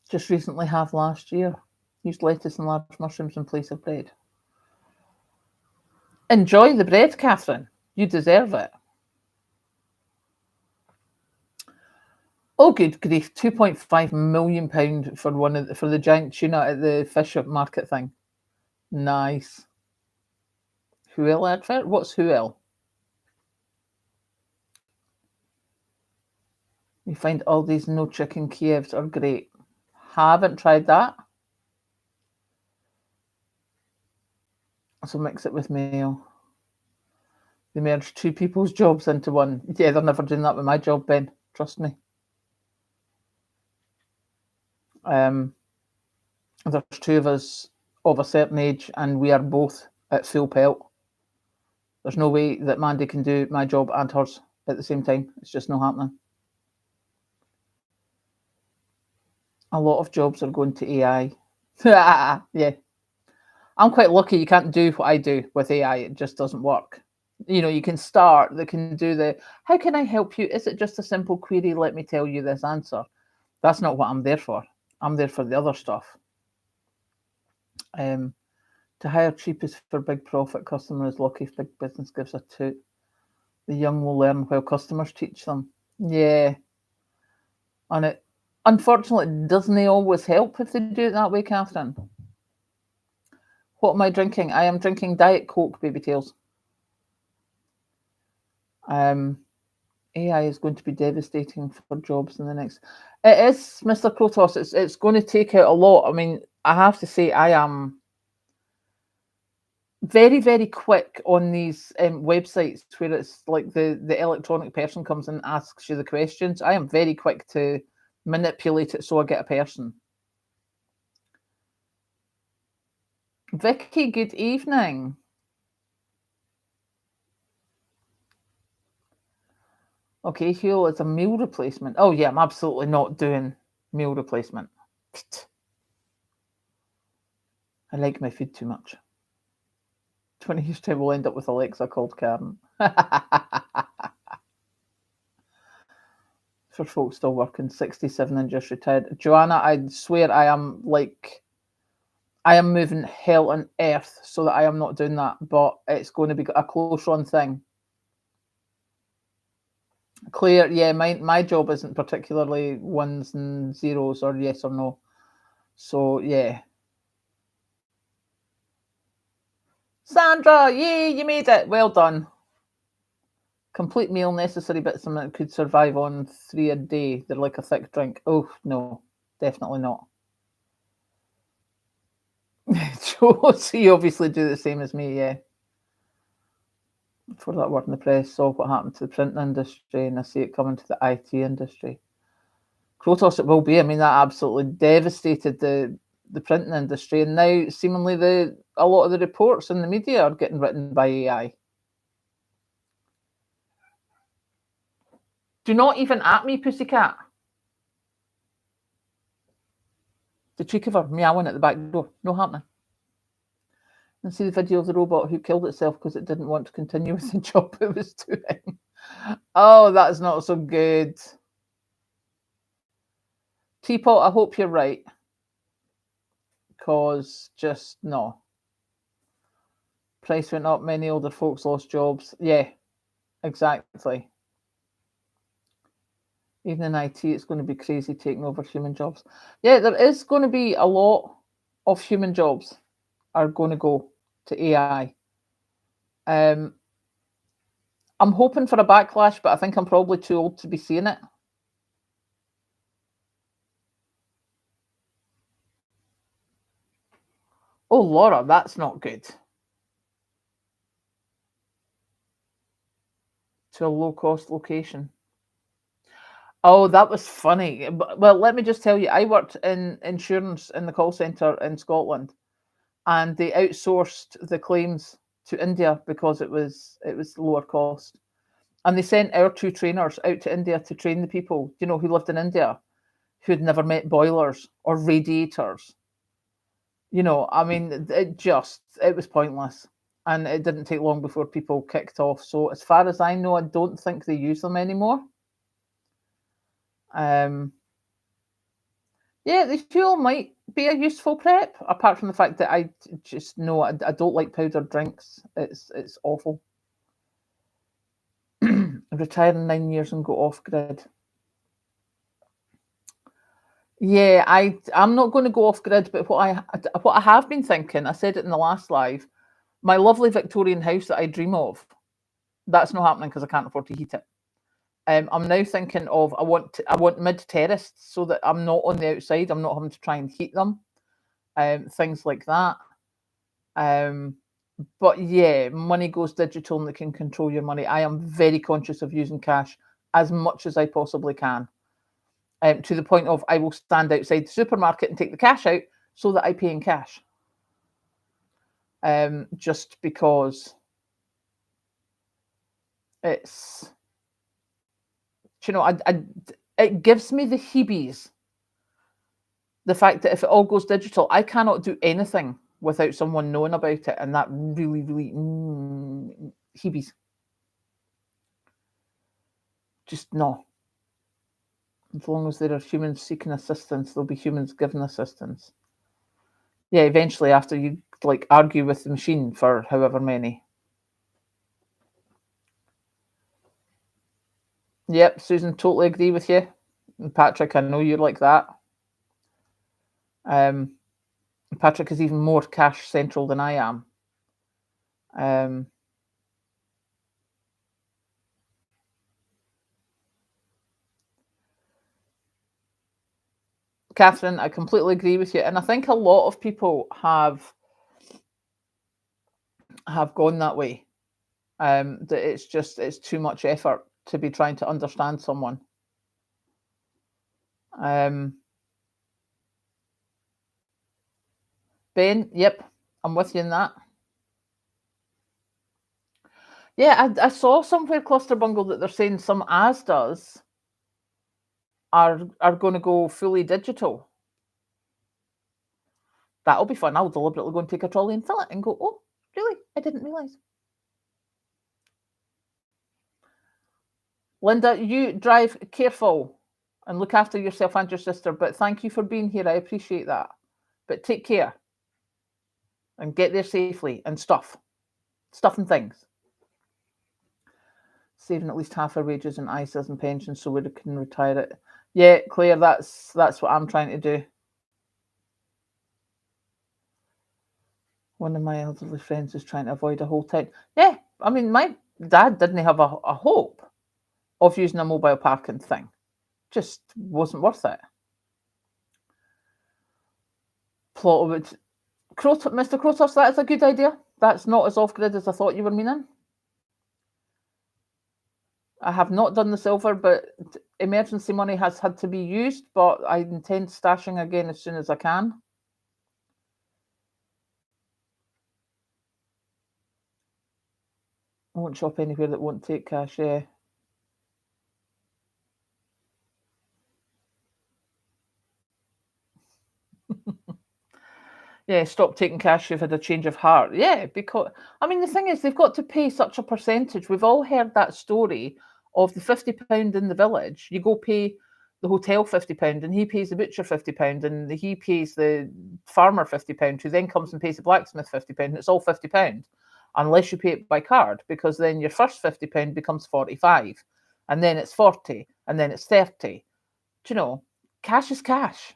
Just recently have last year. Used lettuce and large mushrooms in place of bread. Enjoy the bread, Catherine. You deserve it. Oh, good grief! £2.5 million for for the giant tuna at the fish market thing. Nice. Huel advert? What's Huel? You find all these no chicken Kievs are great. Haven't tried that. So mix it with mayo. They merge two people's jobs into one. Yeah, they're never doing that with my job, Ben. Trust me. There's two of us of a certain age, and we are both at full pelt. There's no way that Mandy can do my job and hers at the same time. It's just not happening. A lot of jobs are going to AI. Yeah. I'm quite lucky you can't do what I do with AI. It just doesn't work. You can start, they can do the, how can I help you? Is it just a simple query? Let me tell you this answer. That's not what I'm there for. I'm there for the other stuff. To hire cheap is for big profit. Customer is lucky if big business gives a toot. The young will learn while customers teach them. Yeah. And it, unfortunately, doesn't always help if they do it that way, Catherine. What am I drinking? I am drinking Diet Coke, baby tails. AI is going to be devastating for jobs in the next. It is, Mr. Krotos. It's going to take out a lot. I mean, I have to say, I am very, very quick on these websites where it's like the electronic person comes and asks you the questions. I am very quick to manipulate it so I get a person. Vicky, good evening. Okay, Huel is a meal replacement. Oh yeah, I'm absolutely not doing meal replacement. I like my food too much. 20 years time we'll end up with Alexa called Karen. For folks still working, 67 and just retired. Joanna, I swear I am moving hell on earth so that I am not doing that, but it's going to be a close run thing. Claire, yeah, my job isn't particularly ones and zeros or yes or no. So yeah. Sandra, yay, you made it. Well done. Complete meal, necessary bits that could survive on 3 a day. They're like a thick drink. Oh, no, definitely not. So you obviously do the same as me, yeah. For that word in the press, saw what happened to the print industry, and I see it coming to the IT industry. Krotos it will be. I mean, that absolutely devastated the printing industry, and now seemingly a lot of the reports in the media are getting written by AI. Do not even at me, pussycat. The cheek of her meowing at the back door. No happening. And see the video of the robot who killed itself because it didn't want to continue with the job it was doing. Oh, that's not so good. Teapot, I hope you're right. Because just no. Price went up, many older folks lost jobs. Yeah, exactly. Even in IT, it's going to be crazy taking over human jobs. Yeah, there is going to be a lot of human jobs are going to go to AI. I'm hoping for a backlash, but I think I'm probably too old to be seeing it. Oh, Laura, that's not good. To a low-cost location. Oh, that was funny. Well, let me just tell you, I worked in insurance in the call center in Scotland, and they outsourced the claims to India because it was lower cost. And they sent our two trainers out to India to train the people, who lived in India, who'd never met boilers or radiators. I mean, it was pointless. And it didn't take long before people kicked off. So as far as I know, I don't think they use them anymore. Yeah, the fuel might be a useful prep, apart from the fact that I just know I don't like powdered drinks. It's awful. Retire in 9 years and go off grid. Yeah, I'm not going to go off grid, but what I have been thinking, I said it in the last live, my lovely Victorian house that I dream of, that's not happening because I can't afford to heat it. I'm now thinking of I want mid terraced so that I'm not on the outside. I'm not having to try and heat them. Things like that. But yeah, money goes digital and they can control your money. I am very conscious of using cash as much as I possibly can. To the point of I will stand outside the supermarket and take the cash out so that I pay in cash. Just because it's, it gives me the heebies. The fact that if it all goes digital, I cannot do anything without someone knowing about it, and that really, really heebies. Just no. As long as there are humans seeking assistance, there'll be humans giving assistance. Yeah, eventually after you argue with the machine for however many. Yep, Susan, totally agree with you. And Patrick, I know you're like that. Patrick is even more cash central than I am. Catherine, I completely agree with you. And I think a lot of people have gone that way. That it's too much effort to be trying to understand someone. Ben, yep, I'm with you in that. Yeah, I saw somewhere, Cluster Bungle, that they're saying some Asdas are going to go fully digital. That'll be fun. I'll deliberately go and take a trolley and fill it and go, oh, really? I didn't realise. Linda, you drive careful and look after yourself and your sister. But thank you for being here. I appreciate that. But take care and get there safely and stuff and things. Saving at least half our wages in ISAs and pensions so we can retire it. Yeah, Claire, that's what I'm trying to do. One of my elderly friends is trying to avoid a whole time. Yeah, I mean, my dad didn't have a hope of using a mobile parking thing. Just wasn't worth it. Plot of it. Mr. Krotos, that is a good idea. That's not as off-grid as I thought you were meaning. I have not done the silver, but emergency money has had to be used, but I intend stashing again as soon as I can. I won't shop anywhere that won't take cash, yeah. Yeah, stop taking cash, you've had a change of heart. Yeah, because, I mean, the thing is, they've got to pay such a percentage. We've all heard that story of the £50 in the village, you go pay the hotel £50 and he pays the butcher £50 and he pays the farmer £50 who then comes and pays the blacksmith £50 and it's all £50 unless you pay it by card, because then your first £50 becomes 45 and then it's 40 and then it's 30. Do you know, cash is cash.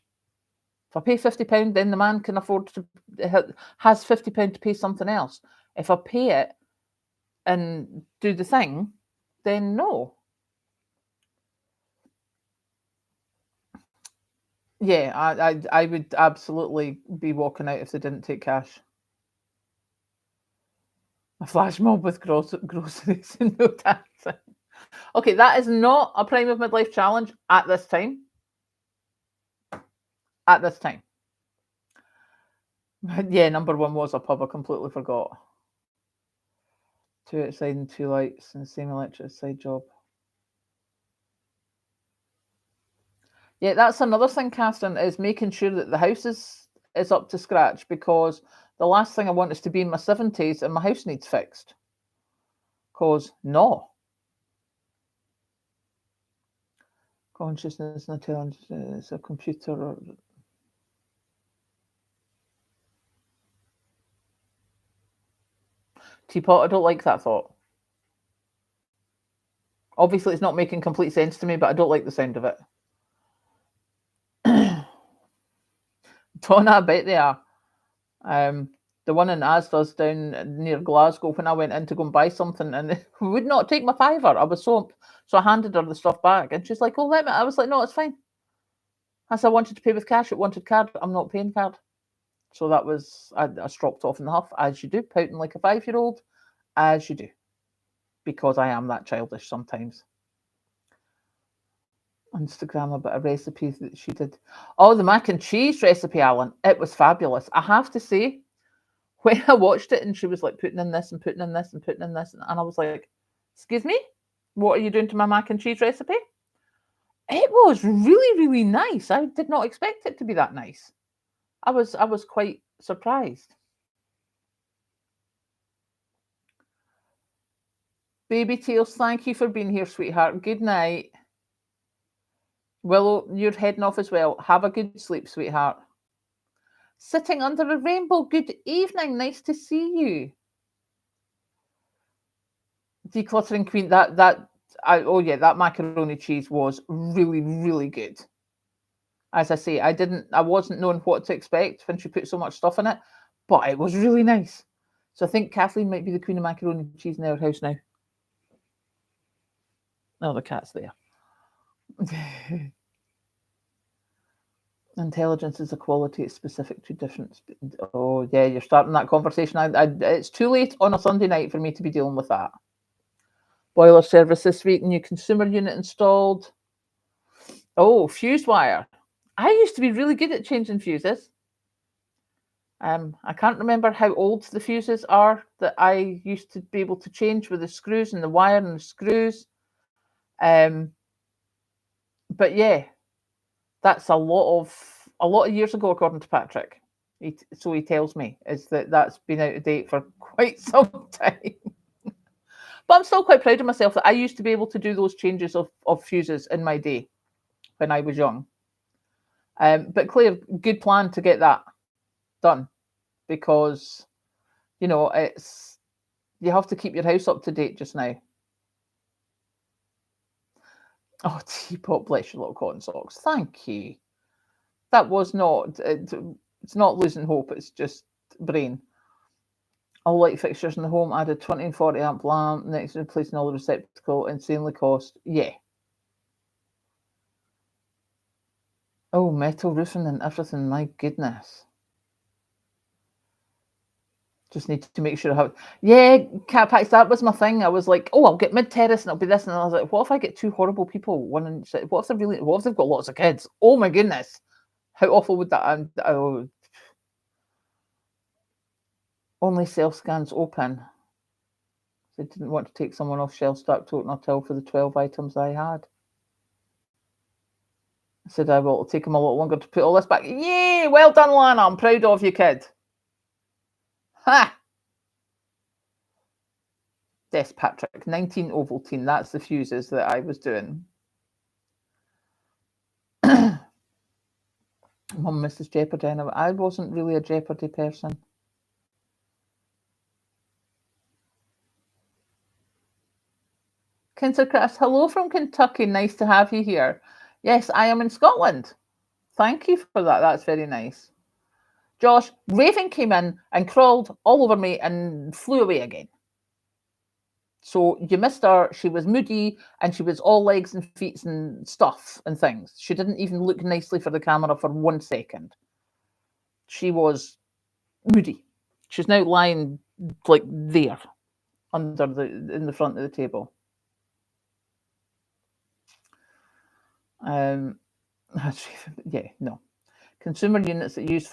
If I pay £50, then the man can afford to has £50 to pay something else. If I pay it and do the thing, then no. Yeah, I would absolutely be walking out if they didn't take cash. A flash mob with groceries and no taxing. Okay, that is not a prime of midlife challenge at this time. At this time. Yeah, number one was a pub. I completely forgot. 2 outside and 2 lights and the same electric side job. Yeah, that's another thing, Catherine, is making sure that the house is up to scratch, because the last thing I want is to be in my 70s and my house needs fixed. Because no. Consciousness, not it's a computer or... Teapot, I don't like that thought. Obviously, it's not making complete sense to me, but I don't like the sound of it. Donna, I bet they are. The one in Asda's down near Glasgow, when I went in to go and buy something, and they would not take my £5. I was so I handed her the stuff back, and she's like, "Oh, let me." I was like, "No, it's fine." As I wanted to pay with cash, it wanted card. I'm not paying card. So that was, I stropped off in the huff, as you do, pouting like a 5-year-old, as you do, because I am that childish sometimes. Instagram about a recipe that she did. Oh, the mac and cheese recipe, Alan. It was fabulous. I have to say, when I watched it and she was like putting in this and putting in this and putting in this, and I was like, "Excuse me, what are you doing to my mac and cheese recipe?" It was really, really nice. I did not expect it to be that nice. I was quite surprised. Baby Tails, thank you for being here, sweetheart. Good night. Willow, you're heading off as well. Have a good sleep, sweetheart. Sitting under a rainbow, good evening. Nice to see you. Decluttering Queen, oh yeah, that macaroni cheese was really, really good. As I say, I wasn't knowing what to expect when she put so much stuff in it, but it was really nice. So I think Kathleen might be the queen of macaroni cheese in our house now. Oh, the cat's there. Intelligence is a quality. It's specific to different. Oh yeah, you're starting that conversation. It's too late on a Sunday night for me to be dealing with that. Boiler service this week. New consumer unit installed. Oh, fuse wire. I used to be really good at changing fuses. I can't remember how old the fuses are that I used to be able to change with the screws and the wire and the screws. But yeah, that's a lot of years ago, according to Patrick. So he tells me, is that's been out of date for quite some time. But I'm still quite proud of myself that I used to be able to do those changes of fuses in my day when I was young. But Claire, good plan to get that done, because you know you have to keep your house up to date just now. Oh, Teapot, bless your little cotton socks. Thank you. That was not. It's not losing hope. It's just brain. All light fixtures in the home, added 20 and 40 amp lamp, next to replacing all the receptacle, insanely cost. Yeah. Oh, metal roofing and everything, my goodness. Just need to make sure I have. Yeah, cat packs, that was my thing. I was like, oh, I'll get mid-terrace and it'll be this. And I was like, what if I get two horrible people? What if they've got lots of kids? Oh my goodness. How awful would that? Only self-scans open. They didn't want to take someone off shelf stock total until for the 12 items I had. I said I will take them a lot longer to put all this back. Yay! Well done, Lana. I'm proud of you, kid. Ha! Yes, Patrick, 19 Ovaltine. That's the fuses that I was doing. Mum, Mrs. Jeopardy. I wasn't really a Jeopardy person. Kintercraft, hello from Kentucky. Nice to have you here. Yes, I am in Scotland. Thank you for that. That's very nice. Josh, Raven came in and crawled all over me and flew away again. So you missed her. She was moody and she was all legs and feet and stuff and things. She didn't even look nicely for the camera for 1 second. She was moody. She's now lying like there in the front of the table. Yeah, no. Consumer units that use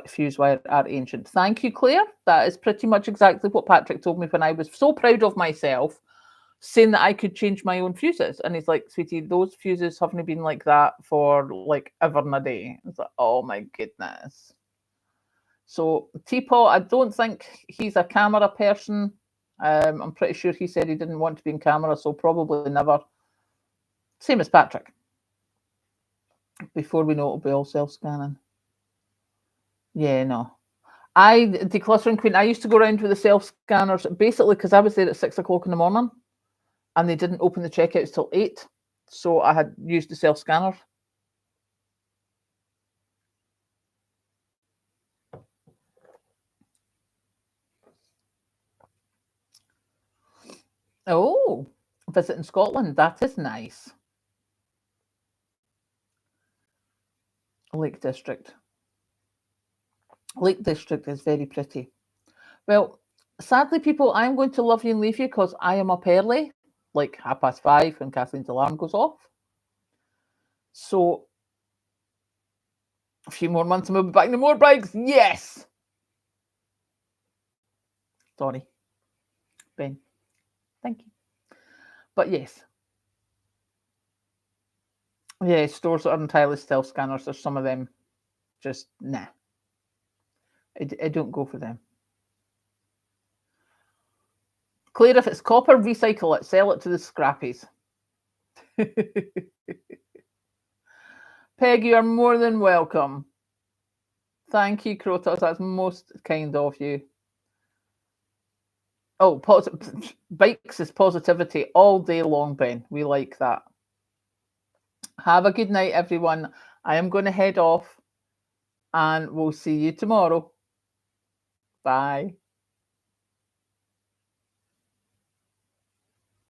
fuse wire are ancient. Thank you, Claire. That is pretty much exactly what Patrick told me when I was so proud of myself, saying that I could change my own fuses. And he's like, sweetie, those fuses haven't been like that for like ever and a day. It's like, oh my goodness. So Teapot, I don't think he's a camera person. I'm pretty sure he said he didn't want to be in camera, so probably never. Same as Patrick. Before we know it'll be all self-scanning. Yeah, no. Decluttering Queen, I used to go around with the self-scanners, basically because I was there at 6 o'clock in the morning and they didn't open the checkouts till 8. So I had used the self-scanner. Oh, visit in Scotland. That is nice. Lake District. Lake District is very pretty. Well, sadly, people, I'm going to love you and leave you because I am up early, like 5:30 when Kathleen's alarm goes off. So a few more months and we'll be back to more bikes. Yes. Sorry, Ben. Thank you. But yes. Yeah, stores that are entirely self-scanners, there's some of them just, nah. I don't go for them. Claire, if it's copper, recycle it. Sell it to the scrappies. Peg, you are more than welcome. Thank you, Crotos. That's most kind of you. Oh, bikes is positivity all day long, Ben. We like that. Have a good night, everyone. I am going to head off and we'll see you tomorrow. Bye.